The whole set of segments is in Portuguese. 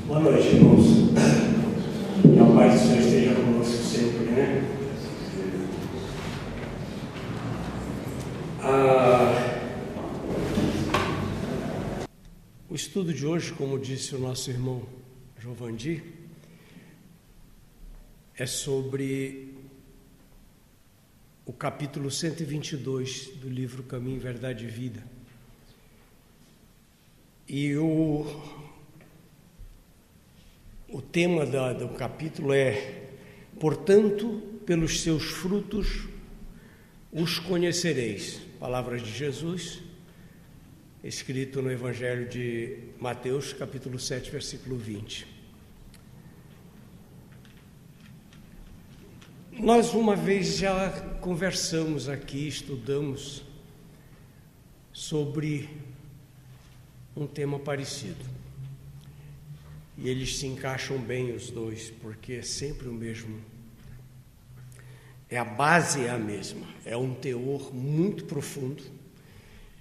Boa noite, irmãos. Que a paz do Senhor esteja conosco sempre, né? O estudo de hoje, como disse o nosso irmão Giovandi, é sobre o capítulo 122 do livro Caminho, Verdade e Vida. E o tema do capítulo é: portanto, pelos seus frutos os conhecereis. Palavras de Jesus, escrito no Evangelho de Mateus, capítulo 7, versículo 20. Nós uma vez já conversamos aqui, estudamos sobre um tema parecido. E eles se encaixam bem os dois, porque é sempre o mesmo. A base é a mesma, é um teor muito profundo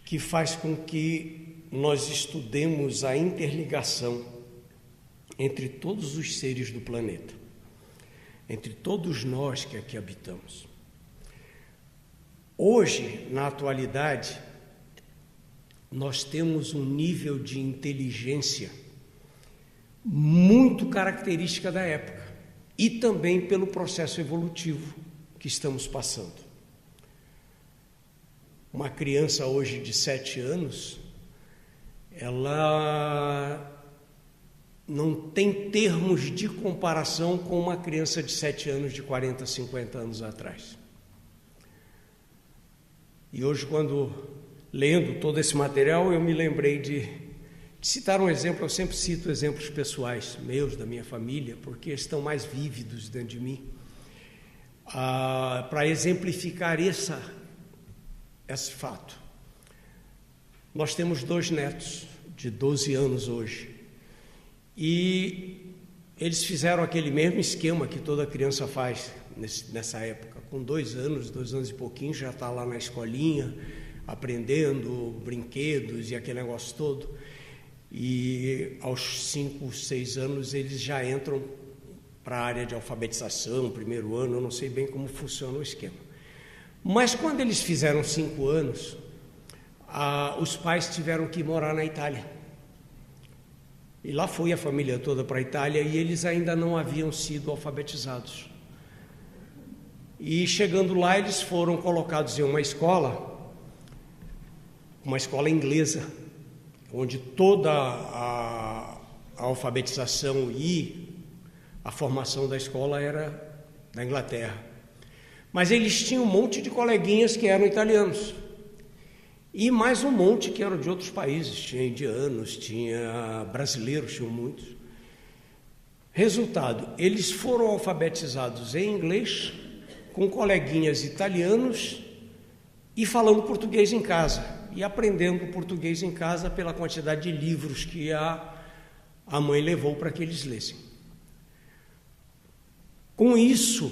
que faz com que nós estudemos a interligação entre todos os seres do planeta, entre todos nós que aqui habitamos. Hoje, na atualidade, nós temos um nível de inteligência muito característica da época e também pelo processo evolutivo que estamos passando. Uma criança hoje de 7 anos, ela não tem termos de comparação com uma criança de 7 anos de 40, 50 anos atrás. E hoje, quando lendo todo esse material, eu me lembrei de citar um exemplo. Eu sempre cito exemplos pessoais meus, da minha família, porque estão mais vívidos dentro de mim, para exemplificar esse fato. Nós temos 2 netos de 12 anos hoje, e eles fizeram aquele mesmo esquema que toda criança faz nessa época. Com 2 anos e pouquinho, já está lá na escolinha, aprendendo brinquedos e aquele negócio todo. E aos 5, 6 anos eles já entram para a área de alfabetização, 1º ano, eu não sei bem como funciona o esquema. Mas quando eles fizeram 5 anos, os pais tiveram que morar na Itália. E lá foi a família toda para a Itália e eles ainda não haviam sido alfabetizados. E chegando lá, eles foram colocados em uma escola inglesa, onde toda a alfabetização e a formação da escola era da Inglaterra. Mas eles tinham um monte de coleguinhas que eram italianos. E mais um monte que eram de outros países. Tinha indianos, tinha brasileiros, tinham muitos. Resultado, eles foram alfabetizados em inglês, com coleguinhas italianos e falando português em casa. E aprendendo português em casa pela quantidade de livros que a mãe levou para que eles lessem. Com isso,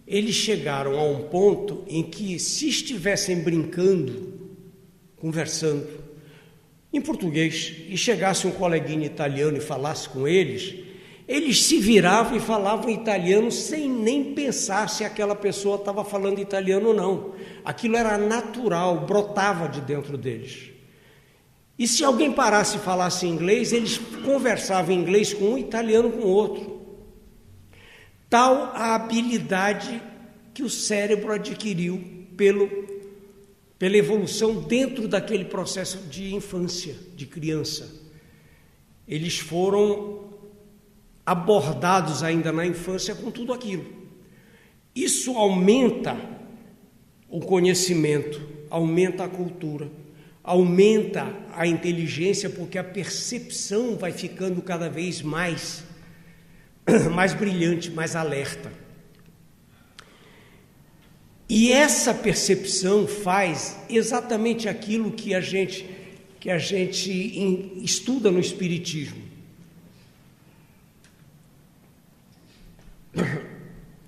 eles chegaram a um ponto em que, se estivessem brincando, conversando em português, e chegasse um coleguinha italiano e falasse com eles se viravam e falavam italiano sem nem pensar se aquela pessoa estava falando italiano ou não. Aquilo era natural, brotava de dentro deles. E se alguém parasse e falasse inglês, eles conversavam em inglês com um, italiano com o outro. Tal a habilidade que o cérebro adquiriu pela evolução dentro daquele processo de infância, de criança. Eles foram abordados ainda na infância com tudo aquilo. Isso aumenta o conhecimento, aumenta a cultura, aumenta a inteligência, porque a percepção vai ficando cada vez mais brilhante, mais alerta. E essa percepção faz exatamente aquilo que a gente estuda no Espiritismo.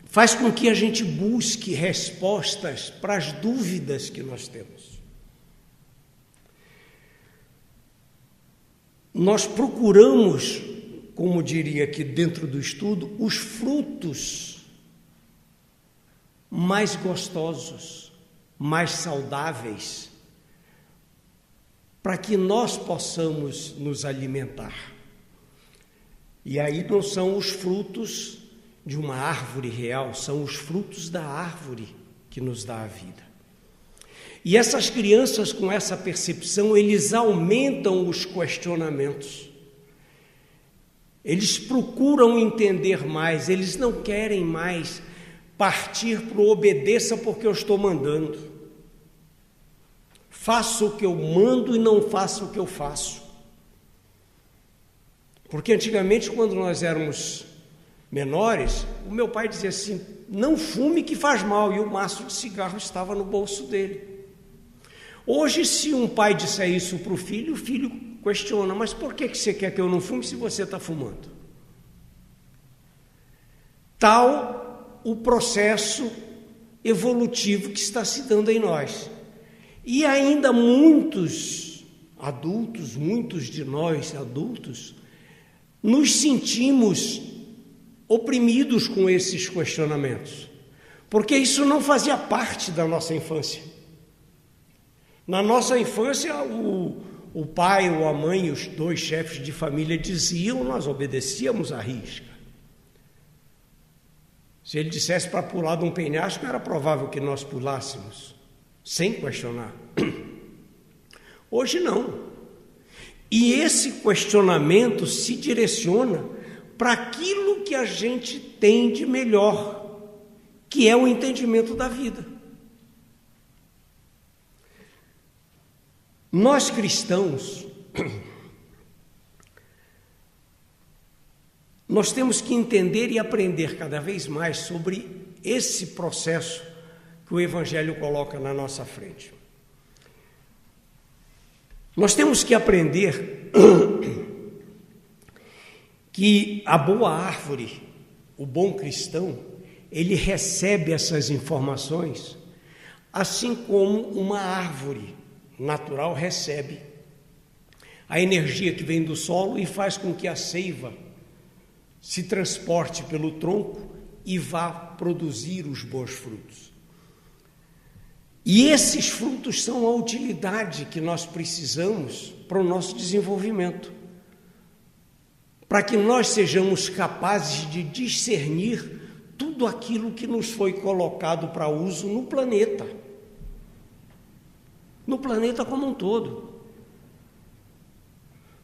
Faz com que a gente busque respostas para as dúvidas que nós temos. Nós procuramos como diria aqui dentro do estudo, os frutos mais gostosos, mais saudáveis, para que nós possamos nos alimentar. E aí não são os frutos de uma árvore real, são os frutos da árvore que nos dá a vida. E essas crianças, com essa percepção, eles aumentam os questionamentos. Eles procuram entender mais, eles não querem mais partir para o obedeça porque eu estou mandando. Faço o que eu mando e não faço o que eu faço. Porque antigamente, quando nós éramos menores, o meu pai dizia assim, não fume que faz mal, e o maço de cigarro estava no bolso dele. Hoje, se um pai disser isso para o filho questiona, mas por que você quer que eu não fume se você está fumando? Tal o processo evolutivo que está se dando em nós. E ainda muitos adultos, muitos de nós adultos, nos sentimos oprimidos com esses questionamentos, porque isso não fazia parte da nossa infância. Na nossa infância, o pai ou a mãe, os dois chefes de família diziam, nós obedecíamos à risca. Se ele dissesse para pular de um penhasco, era provável que nós pulássemos, sem questionar. Hoje não. E esse questionamento se direciona para aquilo que a gente tem de melhor, que é o entendimento da vida. Nós cristãos, nós temos que entender e aprender cada vez mais sobre esse processo que o Evangelho coloca na nossa frente. Nós temos que aprender que a boa árvore, o bom cristão, ele recebe essas informações assim como uma árvore natural recebe a energia que vem do solo e faz com que a seiva se transporte pelo tronco e vá produzir os bons frutos. E esses frutos são a utilidade que nós precisamos para o nosso desenvolvimento, para que nós sejamos capazes de discernir tudo aquilo que nos foi colocado para uso no planeta como um todo.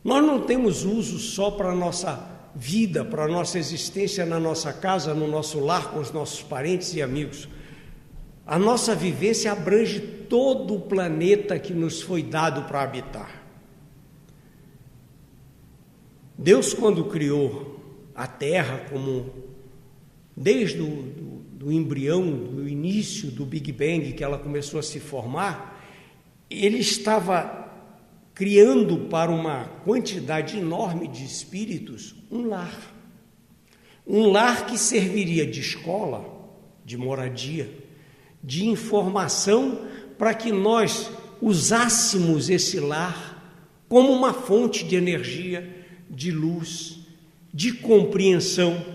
Nós não temos uso só para a nossa vida, para a nossa existência na nossa casa, no nosso lar, com os nossos parentes e amigos. A nossa vivência abrange todo o planeta que nos foi dado para habitar. Deus, quando criou a Terra, desde o embrião, do início do Big Bang, que ela começou a se formar, Ele estava criando para uma quantidade enorme de espíritos um lar. Um lar que serviria de escola, de moradia, de informação, para que nós usássemos esse lar como uma fonte de energia, de luz, de compreensão.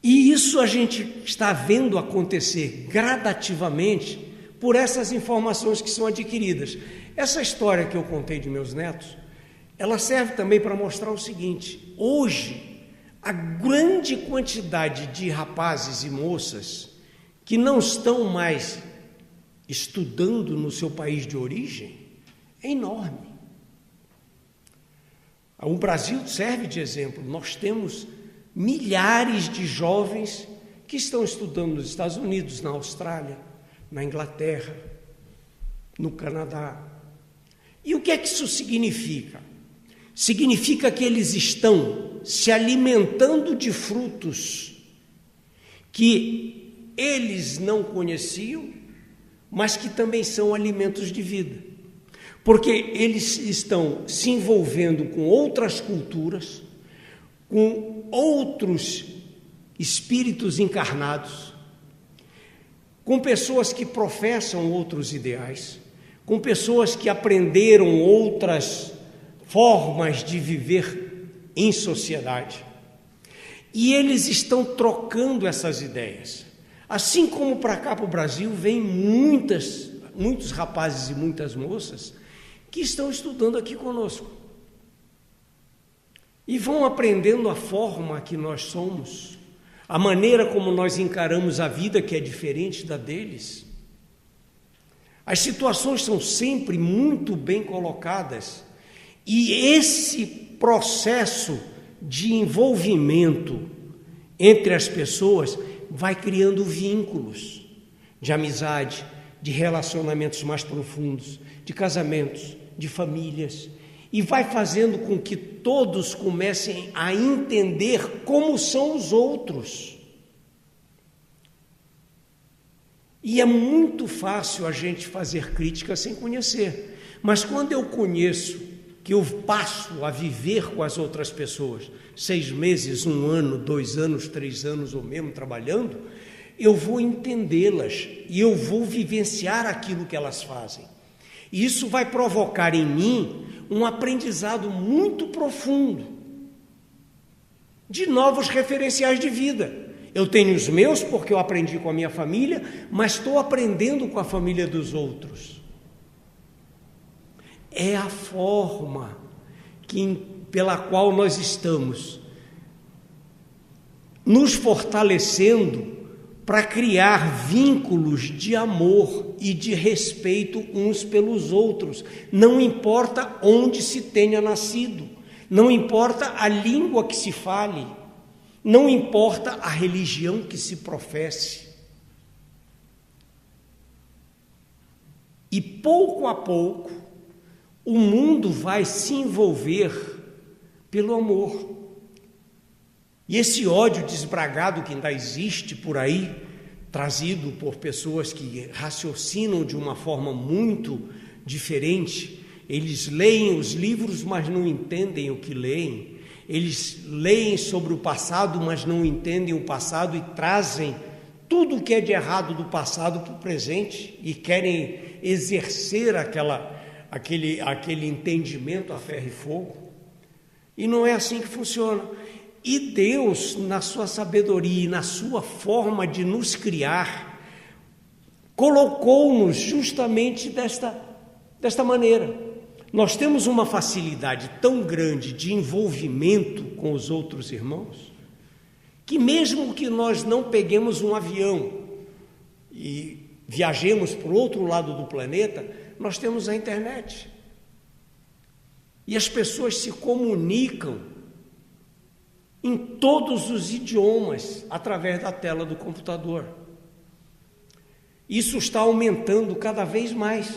E isso a gente está vendo acontecer gradativamente por essas informações que são adquiridas. Essa história que eu contei de meus netos, ela serve também para mostrar o seguinte: hoje, a grande quantidade de rapazes e moças que não estão mais estudando no seu país de origem é enorme. O Brasil serve de exemplo. Nós temos milhares de jovens que estão estudando nos Estados Unidos, na Austrália, na Inglaterra, no Canadá. E o que é que isso significa? Significa que eles estão se alimentando de frutos que eles não conheciam, mas que também são alimentos de vida. Porque eles estão se envolvendo com outras culturas, com outros espíritos encarnados, com pessoas que professam outros ideais, com pessoas que aprenderam outras formas de viver em sociedade. E eles estão trocando essas ideias. Assim como para cá, para o Brasil, vem muitos rapazes e muitas moças que estão estudando aqui conosco. E vão aprendendo a forma que nós somos, a maneira como nós encaramos a vida, que é diferente da deles. As situações são sempre muito bem colocadas. E esse processo de envolvimento entre as pessoas vai criando vínculos de amizade, de relacionamentos mais profundos, de casamentos, de famílias, e vai fazendo com que todos comecem a entender como são os outros. E é muito fácil a gente fazer crítica sem conhecer, mas quando eu conheço, que eu passo a viver com as outras pessoas, 6 meses, 1 ano, 2 anos, 3 anos ou mesmo trabalhando, eu vou entendê-las e eu vou vivenciar aquilo que elas fazem. E isso vai provocar em mim um aprendizado muito profundo de novos referenciais de vida. Eu tenho os meus porque eu aprendi com a minha família, mas estou aprendendo com a família dos outros. É a forma pela qual nós estamos nos fortalecendo para criar vínculos de amor e de respeito uns pelos outros. Não importa onde se tenha nascido, não importa a língua que se fale, não importa a religião que se professe. E pouco a pouco, o mundo vai se envolver pelo amor. E esse ódio desbragado que ainda existe por aí, trazido por pessoas que raciocinam de uma forma muito diferente, eles leem os livros, mas não entendem o que leem, eles leem sobre o passado, mas não entendem o passado e trazem tudo o que é de errado do passado para o presente e querem exercer aquele entendimento a ferro e fogo. E não é assim que funciona. E Deus, na sua sabedoria e na sua forma de nos criar, colocou-nos justamente desta maneira. Nós temos uma facilidade tão grande de envolvimento com os outros irmãos, que mesmo que nós não peguemos um avião e viajemos para o outro lado do planeta, nós temos a internet. E as pessoas se comunicam em todos os idiomas através da tela do computador. Isso está aumentando cada vez mais.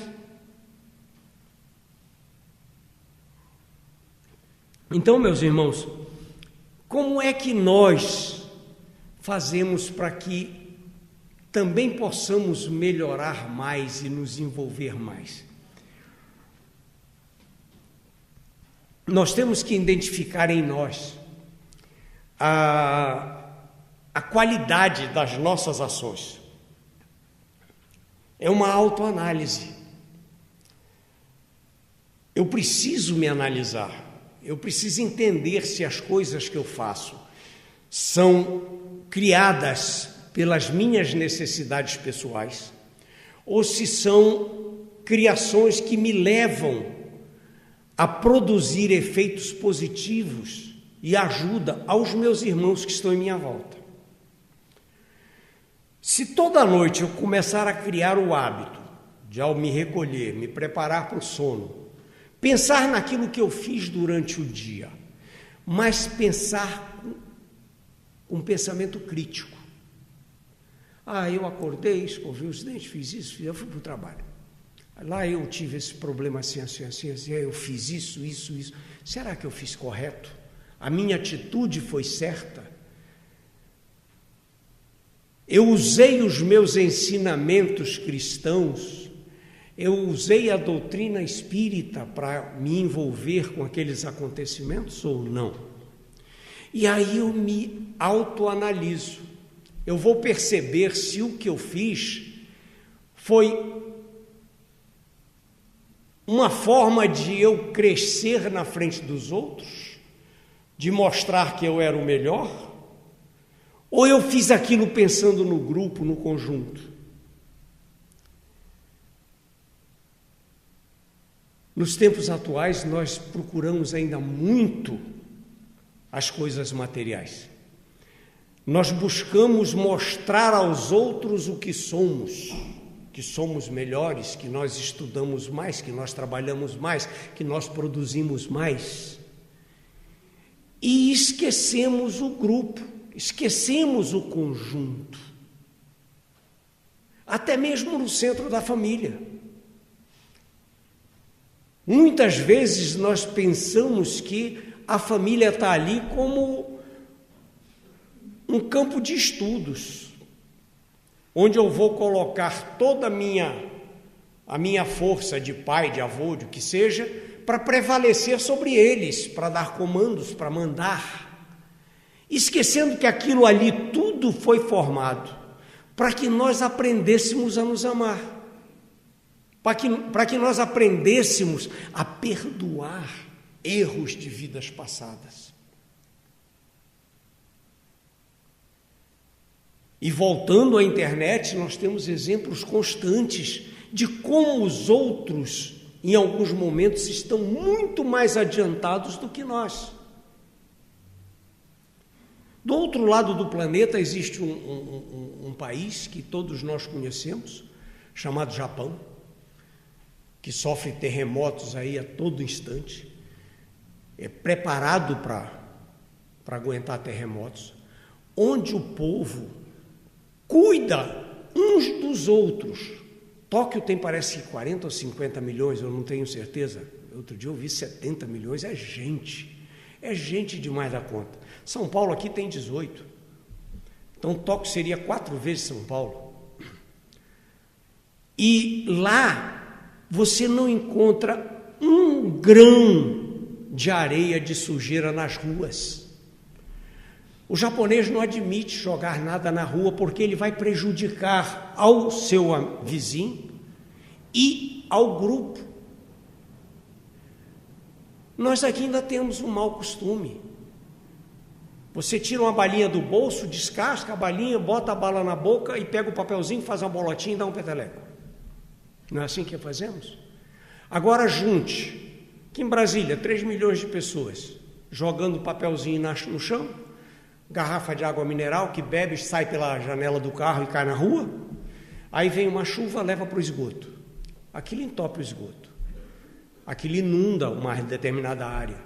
Então, meus irmãos, como é que nós fazemos para que também possamos melhorar mais e nos envolver mais? Nós temos que identificar em nós a qualidade das nossas ações. É uma autoanálise. Eu preciso me analisar. Eu preciso entender se as coisas que eu faço são criadas pelas minhas necessidades pessoais ou se são criações que me levam a produzir efeitos positivos e ajuda aos meus irmãos que estão em minha volta. Se toda noite eu começar a criar o hábito de, ao me recolher, me preparar para o sono, pensar naquilo que eu fiz durante o dia, mas pensar com um pensamento crítico. Eu acordei, escovei os dentes, fiz isso, eu fui para o trabalho. Lá eu tive esse problema assim, eu fiz isso. Será que eu fiz correto? A minha atitude foi certa? Eu usei os meus ensinamentos cristãos, eu usei a doutrina espírita para me envolver com aqueles acontecimentos ou não? E aí eu me autoanaliso. Eu vou perceber se o que eu fiz foi uma forma de eu crescer na frente dos outros, de mostrar que eu era o melhor, ou eu fiz aquilo pensando no grupo, no conjunto? Nos tempos atuais, nós procuramos ainda muito as coisas materiais. Nós buscamos mostrar aos outros o que somos melhores, que nós estudamos mais, que nós trabalhamos mais, que nós produzimos mais. E esquecemos o grupo, esquecemos o conjunto. Até mesmo no centro da família. Muitas vezes nós pensamos que a família está ali como um campo de estudos, onde eu vou colocar toda a minha força de pai, de avô, de o que seja, para prevalecer sobre eles, para dar comandos, para mandar, esquecendo que aquilo ali tudo foi formado para que nós aprendêssemos a nos amar, para que nós aprendêssemos a perdoar erros de vidas passadas. E voltando à internet, nós temos exemplos constantes de como os outros, em alguns momentos, estão muito mais adiantados do que nós. Do outro lado do planeta existe um país que todos nós conhecemos, chamado Japão, que sofre terremotos aí a todo instante, é preparado para aguentar terremotos, onde o povo cuida uns dos outros. Tóquio tem, parece que 40 ou 50 milhões, eu não tenho certeza. Outro dia eu vi 70 milhões, é gente demais da conta. São Paulo aqui tem 18. Então Tóquio seria 4 vezes São Paulo. E lá você não encontra um grão de areia de sujeira nas ruas. O japonês não admite jogar nada na rua porque ele vai prejudicar ao seu vizinho e ao grupo. Nós aqui ainda temos um mau costume. Você tira uma balinha do bolso, descasca a balinha, bota a bala na boca e pega o papelzinho, faz uma bolotinha e dá um peteleco. Não é assim que fazemos? Agora junte, que em Brasília, 3 milhões de pessoas jogando papelzinho no chão, garrafa de água mineral que bebe, sai pela janela do carro e cai na rua, aí vem uma chuva, leva para o esgoto. Aquilo entope o esgoto. Aquilo inunda uma determinada área.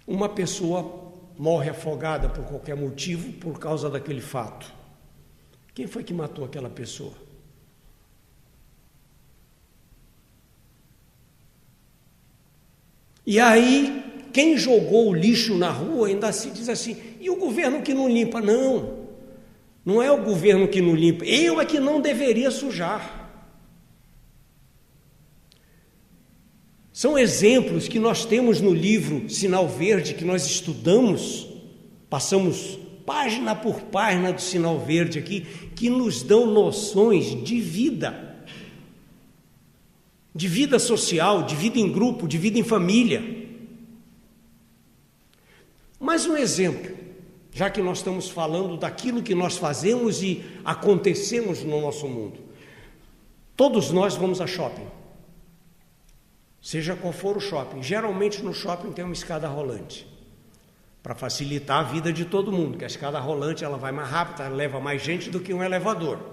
Uma pessoa morre afogada por qualquer motivo por causa daquele fato. Quem foi que matou aquela pessoa? E aí, quem jogou o lixo na rua ainda se diz assim, e o governo que não limpa? Não, não é o governo que não limpa, eu é que não deveria sujar. São exemplos que nós temos no livro Sinal Verde, que nós estudamos, passamos página por página do Sinal Verde aqui, que nos dão noções de vida social, de vida em grupo, de vida em família. Mais um exemplo, já que nós estamos falando daquilo que nós fazemos e acontecemos no nosso mundo. Todos nós vamos a shopping, seja qual for o shopping. Geralmente no shopping tem uma escada rolante, para facilitar a vida de todo mundo, porque a escada rolante ela vai mais rápido, ela leva mais gente do que um elevador.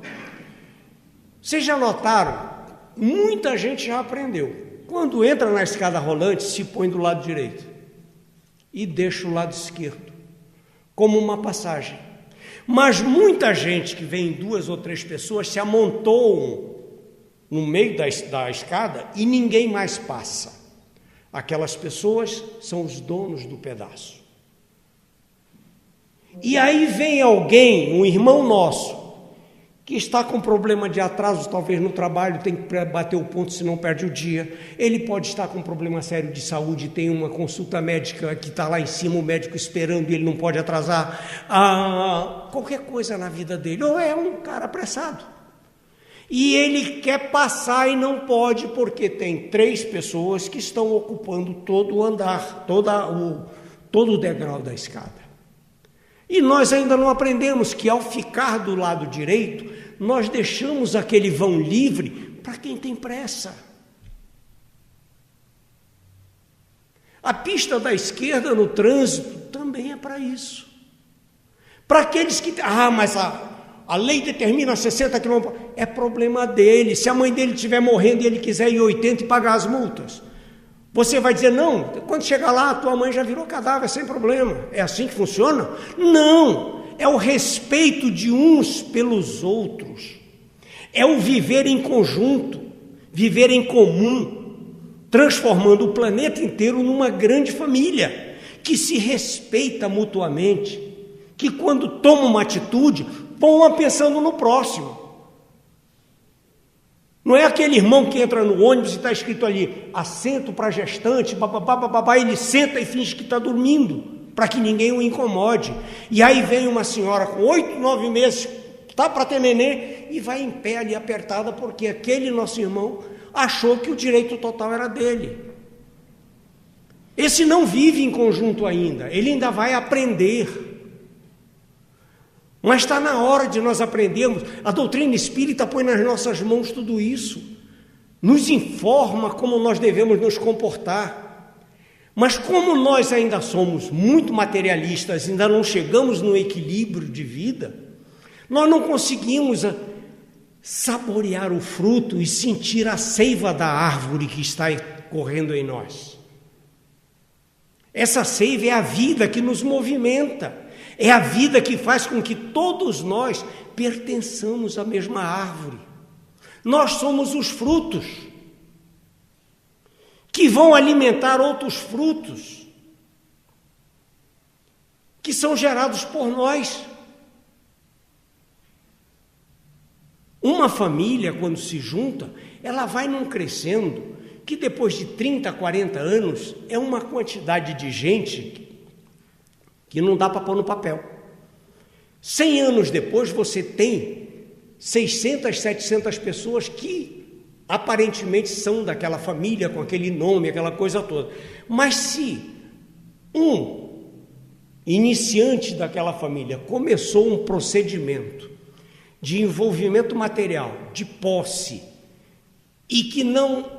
Vocês já notaram? Muita gente já aprendeu. Quando entra na escada rolante, se põe do lado direito e deixa o lado esquerdo, como uma passagem. Mas muita gente que vem 2 ou 3 pessoas se amontoam no meio da escada e ninguém mais passa. Aquelas pessoas são os donos do pedaço. E aí vem alguém, um irmão nosso, que está com problema de atraso, talvez no trabalho, tem que bater o ponto, senão perde o dia. Ele pode estar com um problema sério de saúde, tem uma consulta médica que está lá em cima, o médico esperando e ele não pode atrasar. Qualquer coisa na vida dele, ou é um cara apressado. E ele quer passar e não pode, porque tem 3 pessoas que estão ocupando todo o andar, todo o degrau da escada. E nós ainda não aprendemos que, ao ficar do lado direito, nós deixamos aquele vão livre para quem tem pressa. A pista da esquerda no trânsito também é para isso. Para aqueles que... mas a lei determina 60 km. É problema dele. Se a mãe dele estiver morrendo e ele quiser ir 80 e pagar as multas, você vai dizer, não, quando chegar lá, a tua mãe já virou cadáver, sem problema. É assim que funciona? Não, é o respeito de uns pelos outros. É o viver em conjunto, viver em comum, transformando o planeta inteiro numa grande família, que se respeita mutuamente, que quando toma uma atitude, põe pensando no próximo. Não é aquele irmão que entra no ônibus e está escrito ali, assento para gestante, ele senta e finge que está dormindo, para que ninguém o incomode. E aí vem uma senhora com 8, 9 meses, está para ter neném, e vai em pé ali apertada, porque aquele nosso irmão achou que o direito total era dele. Esse não vive em conjunto ainda, ele ainda vai aprender. Mas está na hora de nós aprendermos. A doutrina espírita põe nas nossas mãos tudo isso, nos informa como nós devemos nos comportar. Mas como nós ainda somos muito materialistas, ainda não chegamos no equilíbrio de vida, nós não conseguimos saborear o fruto e sentir a seiva da árvore que está correndo em nós. Essa seiva é a vida que nos movimenta. É a vida que faz com que todos nós pertençamos à mesma árvore. Nós somos os frutos que vão alimentar outros frutos que são gerados por nós. Uma família, quando se junta, ela vai num crescendo que depois de 30, 40 anos é uma quantidade de gente que não dá para pôr no papel. 100 anos depois você tem 600, 700 pessoas que aparentemente são daquela família, com aquele nome, aquela coisa toda. Mas se um iniciante daquela família começou um procedimento de envolvimento material, de posse, e que não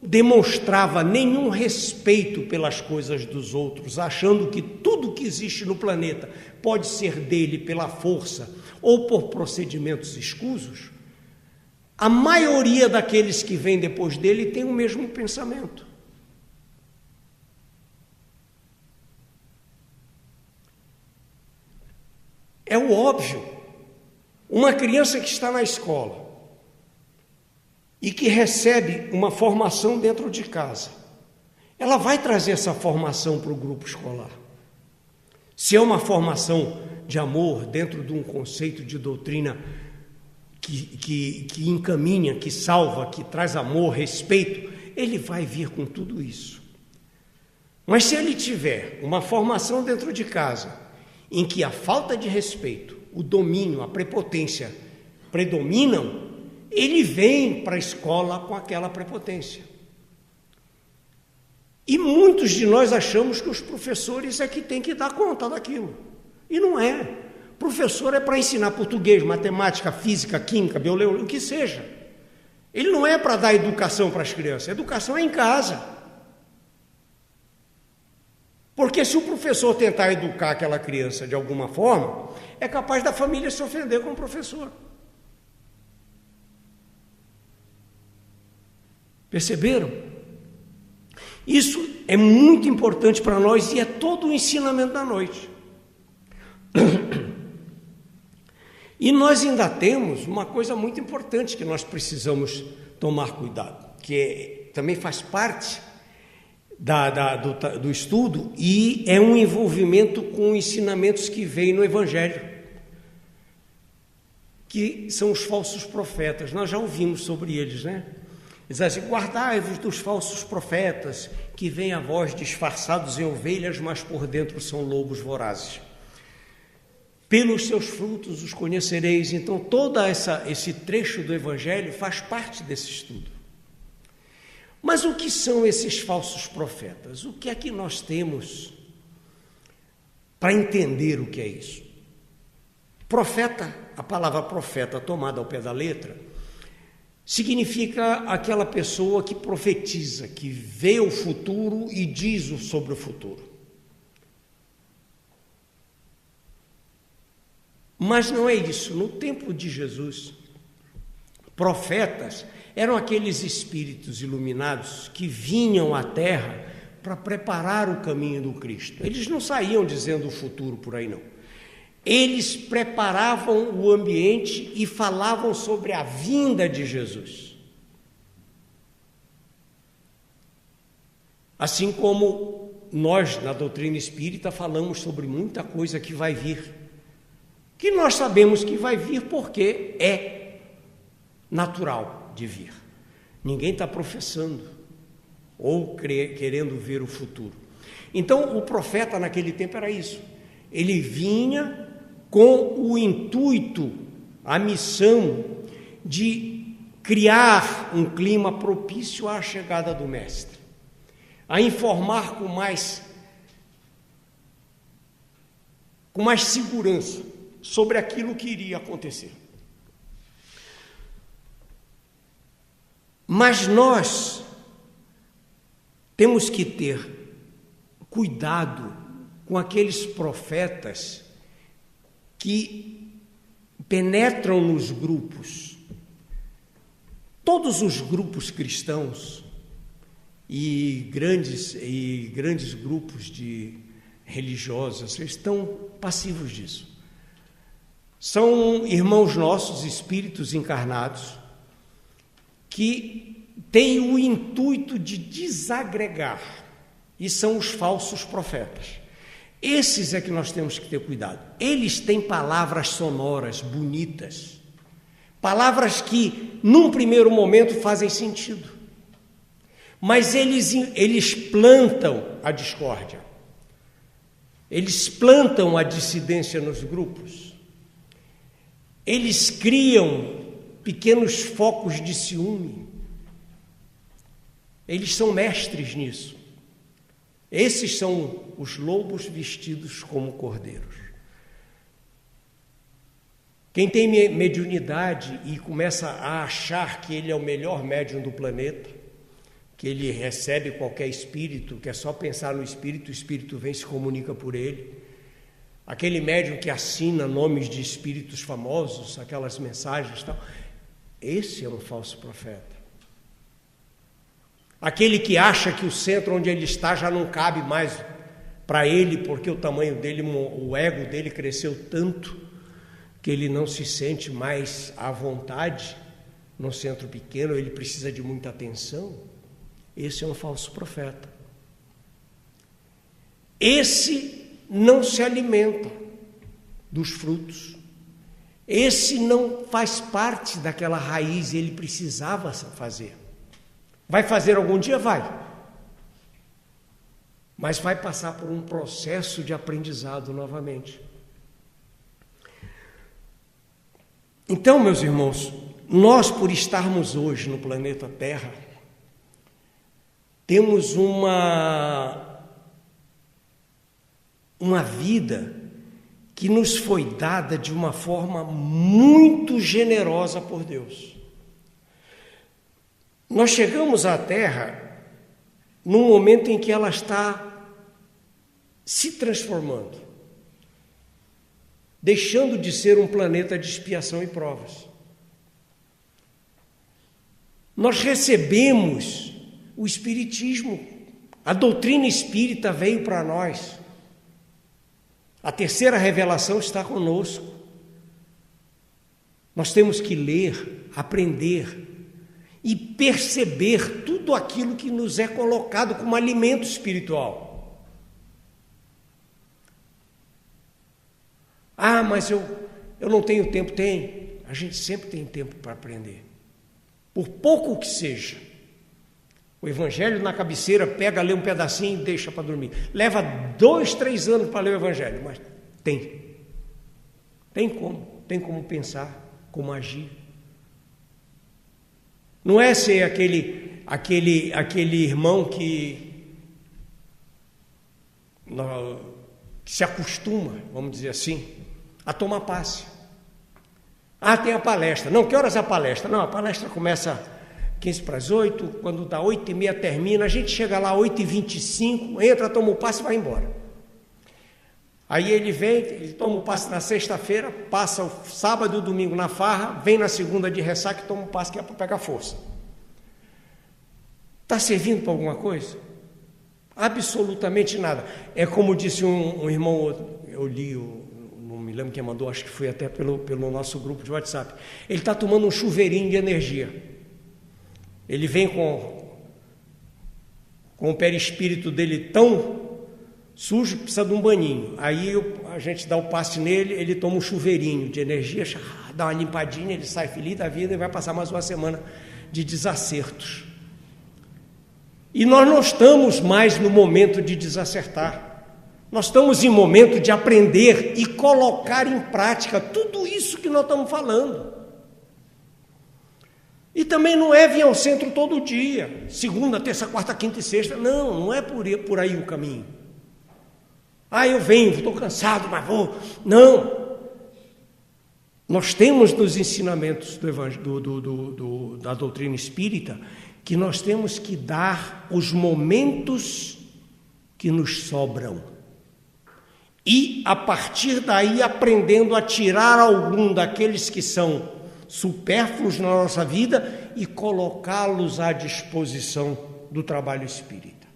demonstrava nenhum respeito pelas coisas dos outros, achando que tudo que existe no planeta pode ser dele pela força ou por procedimentos escusos, a maioria daqueles que vêm depois dele tem o mesmo pensamento. É o óbvio. Uma criança que está na escola e que recebe uma formação dentro de casa, ela vai trazer essa formação para o grupo escolar. Se é uma formação de amor dentro de um conceito de doutrina que encaminha, que salva, que traz amor, respeito, ele vai vir com tudo isso. Mas se ele tiver uma formação dentro de casa em que a falta de respeito, o domínio, a prepotência predominam, ele vem para a escola com aquela prepotência. E muitos de nós achamos que os professores é que tem que dar conta daquilo. E não é. Professor é para ensinar português, matemática, física, química, biologia, o que seja. Ele não é para dar educação para as crianças. A educação é em casa. Porque se o professor tentar educar aquela criança de alguma forma, é capaz da família se ofender com o professor. Perceberam? Isso é muito importante para nós e é todo o ensinamento da noite. E nós ainda temos uma coisa muito importante que nós precisamos tomar cuidado, que também faz parte do estudo e é um envolvimento com ensinamentos que vêm no Evangelho, que são os falsos profetas. Nós já ouvimos sobre eles, né? Diz assim: guardai-vos dos falsos profetas, que vêm a vós disfarçados em ovelhas, mas por dentro são lobos vorazes. Pelos seus frutos os conhecereis. Então, todo esse trecho do Evangelho faz parte desse estudo. Mas o que são esses falsos profetas? O que é que nós temos para entender o que é isso? Profeta, a palavra profeta tomada ao pé da letra, significa aquela pessoa que profetiza, que vê o futuro e diz sobre o futuro. Mas não é isso. No tempo de Jesus, profetas eram aqueles espíritos iluminados que vinham à terra para preparar o caminho do Cristo. Eles não saíam dizendo o futuro por aí, não. Eles preparavam o ambiente e falavam sobre a vinda de Jesus. Assim como nós, na doutrina espírita, falamos sobre muita coisa que vai vir, que nós sabemos que vai vir porque é natural de vir. Ninguém está professando ou querendo ver o futuro. Então, o profeta naquele tempo era isso. Ele vinha com o intuito, a missão de criar um clima propício à chegada do Mestre, a informar com mais segurança sobre aquilo que iria acontecer. Mas nós temos que ter cuidado com aqueles profetas que penetram nos grupos. Todos os grupos cristãos e grandes grupos de religiosos estão passivos disso. São irmãos nossos, espíritos encarnados, que têm o intuito de desagregar, e são os falsos profetas. Esses é que nós temos que ter cuidado. Eles têm palavras sonoras, bonitas, palavras que, num primeiro momento, fazem sentido, mas eles plantam a discórdia, eles plantam a dissidência nos grupos. Eles criam pequenos focos de ciúme. Eles são mestres nisso. Esses são os lobos vestidos como cordeiros. Quem tem mediunidade e começa a achar que ele é o melhor médium do planeta, que ele recebe qualquer espírito, que é só pensar no espírito, o espírito vem e se comunica por ele. Aquele médium que assina nomes de espíritos famosos, aquelas mensagens e tal, esse é um falso profeta. Aquele que acha que o centro onde ele está já não cabe mais para ele, porque o tamanho dele, o ego dele cresceu tanto que ele não se sente mais à vontade no centro pequeno, ele precisa de muita atenção. Esse é um falso profeta. Esse não se alimenta dos frutos. Esse não faz parte daquela raiz, ele precisava fazer. Vai fazer algum dia? Vai. Mas vai passar por um processo de aprendizado novamente. Então, meus irmãos, nós, por estarmos hoje no planeta Terra, temos uma vida que nos foi dada de uma forma muito generosa por Deus. Nós chegamos à Terra num momento em que ela está se transformando, deixando de ser um planeta de expiação e provas. Nós recebemos o Espiritismo, a doutrina espírita veio para nós. A terceira revelação está conosco. Nós temos que ler, aprender e perceber tudo aquilo que nos é colocado como alimento espiritual. Ah, mas eu não tenho tempo. Tem. A gente sempre tem tempo para aprender. Por pouco que seja. O Evangelho na cabeceira, pega, lê um pedacinho e deixa para dormir. Leva 2, 3 anos para ler o Evangelho, mas tem. Tem como pensar, como agir. Não é ser aquele irmão que se acostuma, vamos dizer assim, a tomar passe. Tem a palestra. Não, que horas é a palestra? Não, a palestra começa 15 para as 8, quando dá 8h30 termina, a gente chega lá 8h25, entra, toma o passe e vai embora. Aí ele vem, ele toma o passe na sexta-feira, passa o sábado e o domingo na farra, vem na segunda de ressaca e toma o passe que é para pegar força. Está servindo para alguma coisa? Absolutamente nada. É como disse um irmão, eu li, não me lembro quem mandou, acho que foi até pelo nosso grupo de WhatsApp. Ele está tomando um chuveirinho de energia. Ele vem com o perispírito dele tão sujo que precisa de um baninho. Aí a gente dá o passe nele, ele toma um chuveirinho de energia, dá uma limpadinha, ele sai feliz da vida e vai passar mais uma semana de desacertos. E nós não estamos mais no momento de desacertar. Nós estamos em momento de aprender e colocar em prática tudo isso que nós estamos falando. E também não é vir ao centro todo dia, segunda, terça, quarta, quinta e sexta. Não é por aí o caminho. Eu venho, estou cansado, mas vou. Não. Nós temos nos ensinamentos da doutrina espírita que nós temos que dar os momentos que nos sobram. E, a partir daí, aprendendo a tirar algum daqueles que são supérfluos na nossa vida e colocá-los à disposição do trabalho espírita.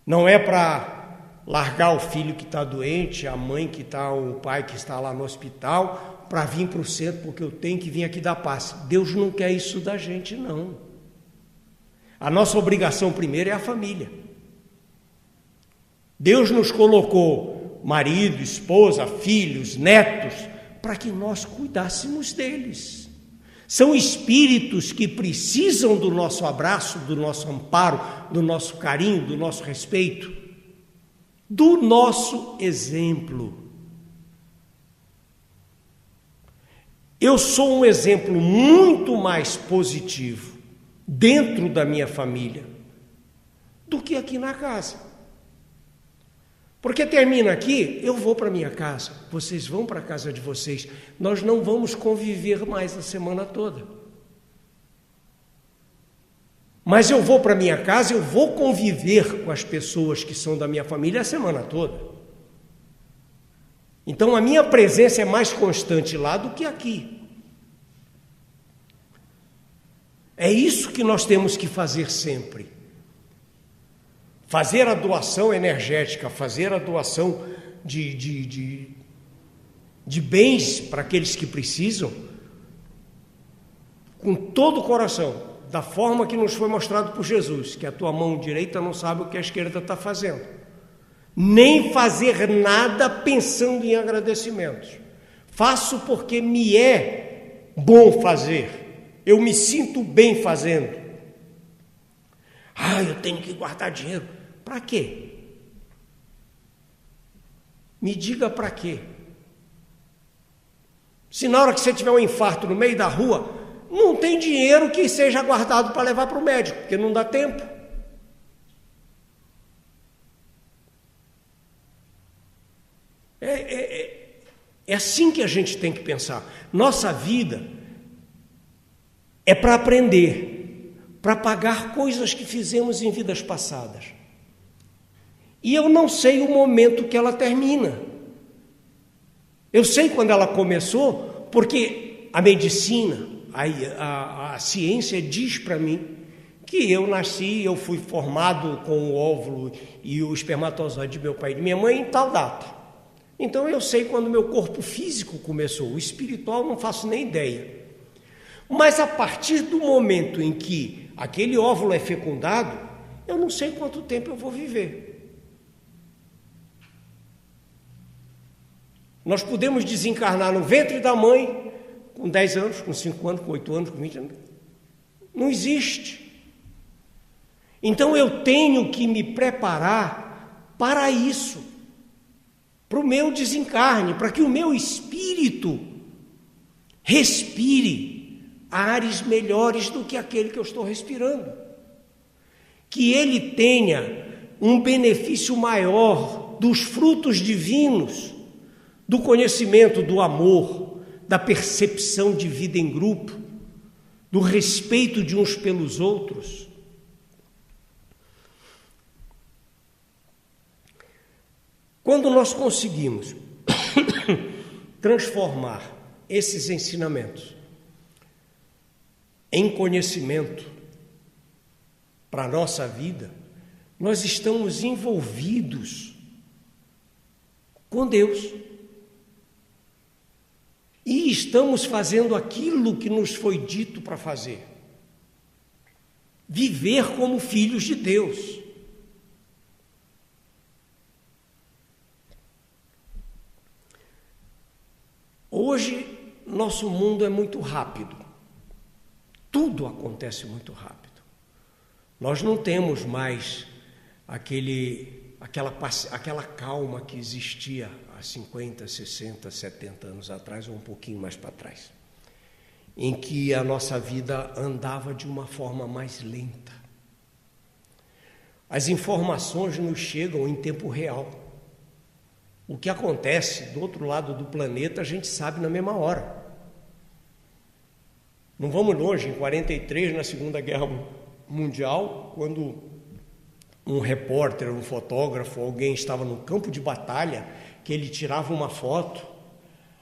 Não é para largar o filho que está doente, a mãe que está, o pai que está lá no hospital, para vir para o centro, porque eu tenho que vir aqui dar passe. Deus não quer isso da gente, não. A nossa obrigação primeiro é a família. Deus nos colocou marido, esposa, filhos, netos, para que nós cuidássemos deles. São espíritos que precisam do nosso abraço, do nosso amparo, do nosso carinho, do nosso respeito, do nosso exemplo. Eu sou um exemplo muito mais positivo dentro da minha família do que aqui na casa. Porque termina aqui, eu vou para minha casa, vocês vão para a casa de vocês, nós não vamos conviver mais a semana toda. Mas eu vou para minha casa, eu vou conviver com as pessoas que são da minha família a semana toda. Então a minha presença é mais constante lá do que aqui. É isso que nós temos que fazer sempre. Fazer a doação energética, fazer a doação de bens para aqueles que precisam, com todo o coração, da forma que nos foi mostrado por Jesus, que a tua mão direita não sabe o que a esquerda está fazendo. Nem fazer nada pensando em agradecimentos. Faço porque me é bom fazer. Eu me sinto bem fazendo. Eu tenho que guardar dinheiro. Para quê? Me diga para quê. Se na hora que você tiver um infarto no meio da rua, não tem dinheiro que seja guardado para levar para o médico, porque não dá tempo. É assim que a gente tem que pensar. Nossa vida é para aprender, para pagar coisas que fizemos em vidas passadas. E eu não sei o momento que ela termina. Eu sei quando ela começou, porque a medicina, a ciência diz para mim que eu nasci, eu fui formado com o óvulo e o espermatozoide de meu pai e de minha mãe em tal data. Então eu sei quando meu corpo físico começou, o espiritual não faço nem ideia. Mas a partir do momento em que aquele óvulo é fecundado, eu não sei quanto tempo eu vou viver. Nós podemos desencarnar no ventre da mãe com 10 anos, com 5 anos, com 8 anos, com 20 anos. Não existe. Então eu tenho que me preparar para isso, para o meu desencarne, para que o meu espírito respire ares melhores do que aquele que eu estou respirando. Que ele tenha um benefício maior dos frutos divinos, do conhecimento, do amor, da percepção de vida em grupo, do respeito de uns pelos outros. Quando nós conseguimos transformar esses ensinamentos em conhecimento para a nossa vida, nós estamos envolvidos com Deus. E estamos fazendo aquilo que nos foi dito para fazer. Viver como filhos de Deus. Hoje, nosso mundo é muito rápido. Tudo acontece muito rápido. Nós não temos mais aquela calma que existia há 50, 60, 70 anos atrás, ou um pouquinho mais para trás, em que a nossa vida andava de uma forma mais lenta. As informações nos chegam em tempo real. O que acontece do outro lado do planeta a gente sabe na mesma hora. Não vamos longe, em 43, na Segunda Guerra Mundial, quando um repórter, um fotógrafo, alguém estava no campo de batalha, que ele tirava uma foto,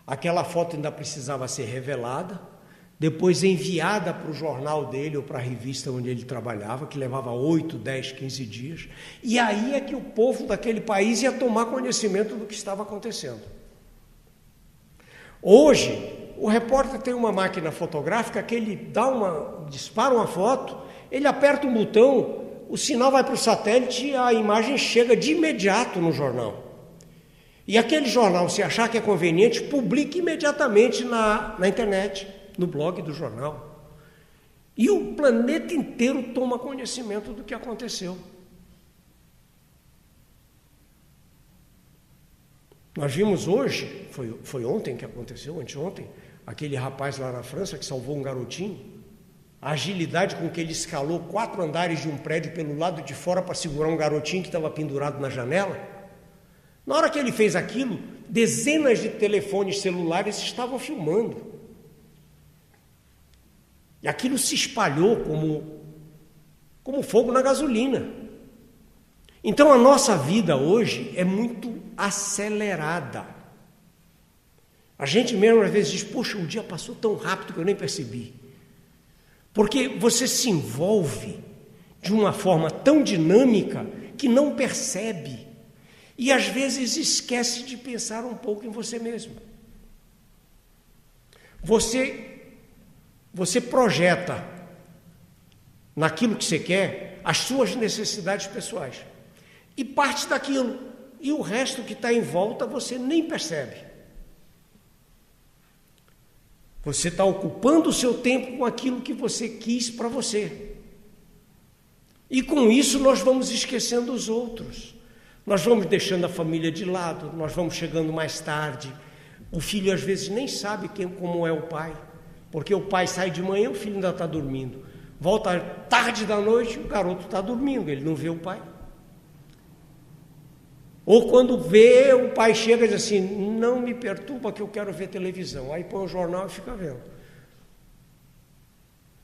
aquela foto ainda precisava ser revelada, depois enviada para o jornal dele ou para a revista onde ele trabalhava, que levava 8, 10, 15 dias, e aí é que o povo daquele país ia tomar conhecimento do que estava acontecendo. Hoje, o repórter tem uma máquina fotográfica que ele dispara uma foto, ele aperta um botão, o sinal vai para o satélite e a imagem chega de imediato no jornal. E aquele jornal, se achar que é conveniente, publica imediatamente na internet, no blog do jornal. E o planeta inteiro toma conhecimento do que aconteceu. Nós vimos hoje, foi ontem que aconteceu, anteontem, aquele rapaz lá na França que salvou um garotinho, a agilidade com que ele escalou 4 andares de um prédio pelo lado de fora para segurar um garotinho que estava pendurado na janela. Na hora que ele fez aquilo, dezenas de telefones celulares estavam filmando. E aquilo se espalhou como fogo na gasolina. Então a nossa vida hoje é muito acelerada. A gente mesmo às vezes diz, poxa, o dia passou tão rápido que eu nem percebi. Porque você se envolve de uma forma tão dinâmica que não percebe. E às vezes esquece de pensar um pouco em você mesmo. Você projeta naquilo que você quer as suas necessidades pessoais. E parte daquilo. E o resto que está em volta você nem percebe. Você está ocupando o seu tempo com aquilo que você quis para você. E com isso nós vamos esquecendo os outros. Nós vamos deixando a família de lado, nós vamos chegando mais tarde. O filho às vezes nem sabe como é o pai, porque o pai sai de manhã, o filho ainda está dormindo. Volta tarde da noite, o garoto está dormindo, ele não vê o pai. Ou quando vê, o pai chega e diz assim, não me perturba que eu quero ver televisão. Aí põe o jornal e fica vendo.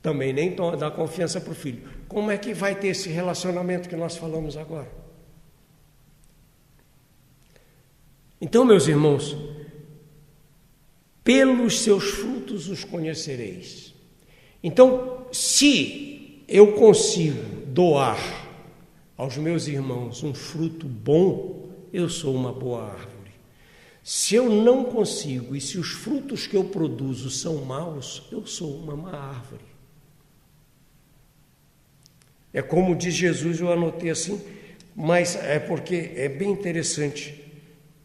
Também nem dá confiança para o filho. Como é que vai ter esse relacionamento que nós falamos agora? Então, meus irmãos, pelos seus frutos os conhecereis. Então, se eu consigo doar aos meus irmãos um fruto bom, eu sou uma boa árvore. Se eu não consigo, e se os frutos que eu produzo são maus, eu sou uma má árvore. É como diz Jesus, eu anotei assim, mas é porque é bem interessante.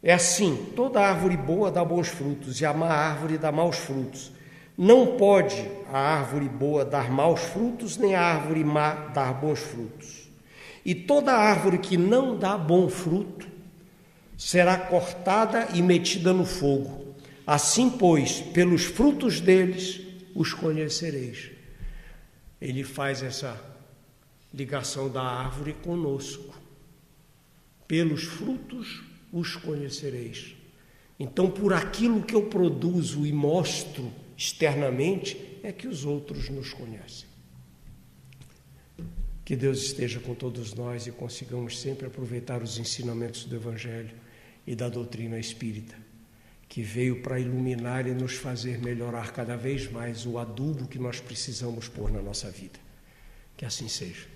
É assim, toda árvore boa dá bons frutos, e a má árvore dá maus frutos. Não pode a árvore boa dar maus frutos, nem a árvore má dar bons frutos. E toda árvore que não dá bom fruto, será cortada e metida no fogo. Assim, pois, pelos frutos deles os conhecereis. Ele faz essa ligação da árvore conosco. Pelos frutos os conhecereis. Então, por aquilo que eu produzo e mostro externamente, é que os outros nos conhecem. Que Deus esteja com todos nós e consigamos sempre aproveitar os ensinamentos do Evangelho e da doutrina espírita, que veio para iluminar e nos fazer melhorar cada vez mais o adubo que nós precisamos pôr na nossa vida. Que assim seja.